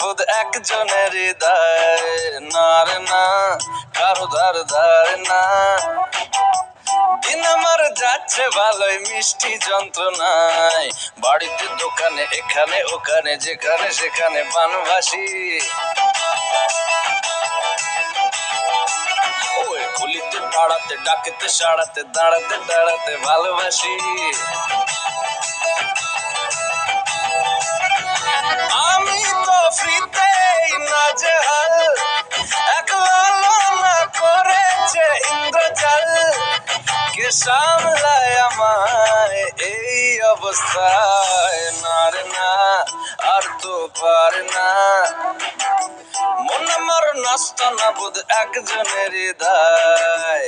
বোধ একজনের হৃদয়, না রে না কারো ধার ধার না। দিন আমার যাচ্ছে ভালোই মিষ্টি যন্ত্রণায়, বাড়িতে দোকানে এখানে ওখানে যেখানে সেখানে বানবাসী। ওই খুলিতে পাড়াতে ডাকেতে সাড়াতে দাঁড়াতে দাঁড়াতে ভালোবাসি। আমি তো ফ্রিতেই নাজেহাল, একলা না করেছে ইন্দ্রজাল। কে সামলায় আমায় এই অবস্থায়, না রে না আর তো পারে না। মন আমার নষ্ট না বোধ একজনের হৃদয়।